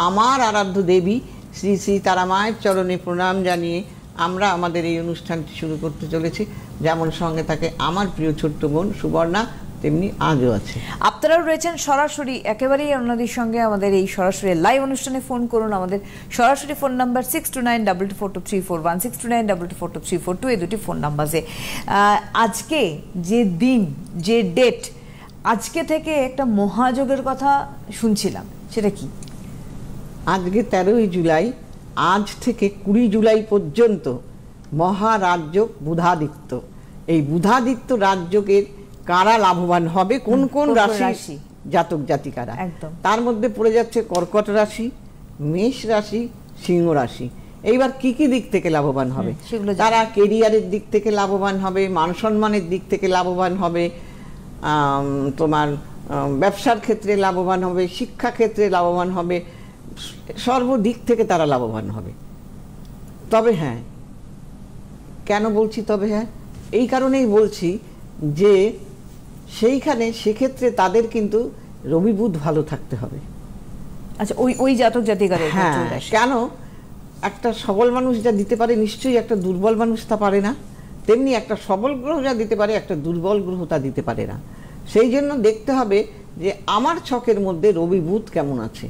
আমার আরাধ্য দেবী শ্রী শ্রী তারা মায়ের চরণে প্রণাম জানিয়ে আমরা আমাদের এই অনুষ্ঠানটি শুরু করতে চলেছি। যেমন সঙ্গে থাকে আমার প্রিয় ছোট্ট বোন সুবর্ণা, তেমনি আজও আছে। আপনারাও রয়েছেন সরাসরি একেবারেই ওনাদের সঙ্গে আমাদের এই সরাসরি লাইভ অনুষ্ঠানে ফোন করুন। আমাদের সরাসরি ফোন নাম্বার 6292242341, 6292242342 এই দুটি ফোন নাম্বারে। আজকে যে দিন, যে ডেট, আজকে থেকে একটা মহাযোগের কথা শুনছিলাম, সেটা কি? আজকে 13ই জুলাই, আজ থেকে 20 জুলাই পর্যন্ত মহারাজযোগ বুধাদিত্য। এই বুধাদিত্য রাজযোগের কারা লাভবান হবে, কোন কোন রাশি জাতক জাতিকারা, তার মধ্যে পড়ে যাচ্ছে কর্কট রাশি, মেষ রাশি, সিংহ রাশি। এইবার কি কি দিক থেকে লাভবান হবে? তারা কেরিয়ারের দিক থেকে লাভবান হবে, মান সম্মানের দিক থেকে লাভবান হবে, তোমার ব্যবসার ক্ষেত্রে লাভবান হবে, শিক্ষা ক্ষেত্রে লাভবান হবে, সর্বদিক থেকে তারা লাভবান হবে। তবে হ্যাঁ, কেন বলছি তবে হ্যাঁ? এই কারণেই বলছি যে সেইখানে সেক্ষেত্রে তাদের কিন্তু রবি বুধ ভালো থাকতে হবে। আচ্ছা, ওই জাতক জাতিকার। হ্যাঁ, কেন? একটা সবল মানুষ যা দিতে পারে নিশ্চয়ই একটা দুর্বল মানুষ তা পারে না, তেমনি একটা সবল গ্রহ যা দিতে পারে একটা দুর্বল গ্রহ তা দিতে পারে না। সেই জন্য দেখতে হবে যে আমার ছকের মধ্যে রবি বুধ কেমন আছে,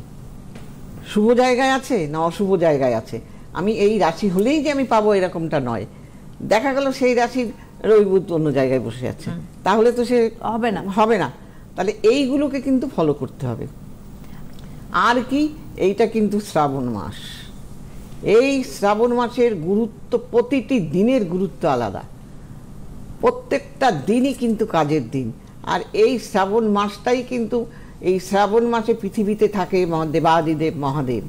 শুভ জায়গায় আছে না অশুভ জায়গায় আছে। আমি এই রাশি হলেই যে আমি পাবো এরকমটা নয়। দেখা গেল সেই রাশির রবি বুধ অন্য জায়গায় বসে আছে, তাহলে তো সে হবে না। তাহলে এইগুলোকে কিন্তু ফলো করতে হবে। আর কি, এইটা কিন্তু শ্রাবণ মাস। এই শ্রাবণ মাসের গুরুত্ব, প্রতিটি দিনের গুরুত্ব আলাদা। প্রত্যেকটা দিনই কিন্তু কাজের দিন। আর এই শ্রাবণ মাসটাই কিন্তু, এই শ্রাবণ মাসে পৃথিবীতে থাকে দেবাদিদেব মহাদেব।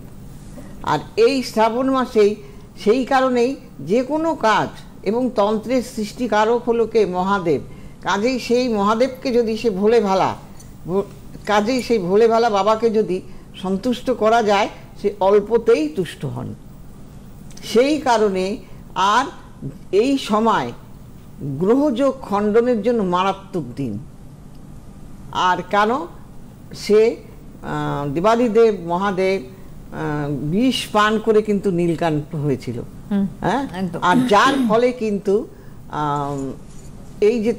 আর এই শ্রাবণ মাসেই সেই কারণেই যে কোনো কাজ, এবং তন্ত্রের সৃষ্টিকারক হলো কে? মহাদেব। কাজেই সেই মহাদেবকে যদি সে ভোলে ভালা বাবাকে যদি সন্তুষ্ট করা যায়, সে অল্পতেই তুষ্ট হন। সেই কারণে আর এই সময় গ্রহযোগ খণ্ডনের জন্য মারাত্মক দিন। আর কেন? সে দেবাদিদেব মহাদেব বিষ পান করে কিন্তু নীলকান্ত হয়েছিল। হ্যাঁ, আর যার ফলে কিন্তু এই যে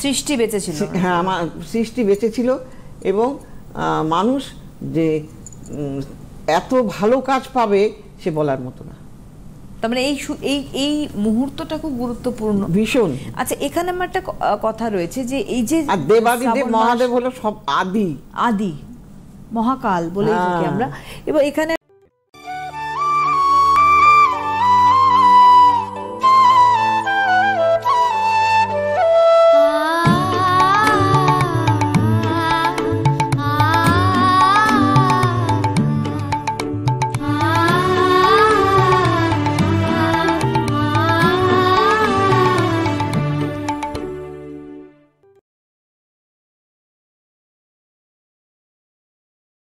সৃষ্টি বেঁচেছিল, হ্যাঁ আমার সৃষ্টি বেঁচেছিল, এবং মানুষ যে এত ভালো কাজ পাবে সে বলার মতো না। তার মানে এই মুহূর্তটা খুব গুরুত্বপূর্ণ, ভীষণ। আচ্ছা, এখানে আমার একটা কথা রয়েছে যে এই যে দেবাদিদেব মহাদেব হলো সব আদি মহাকাল বলেই থাকি আমরা, এবং এখানে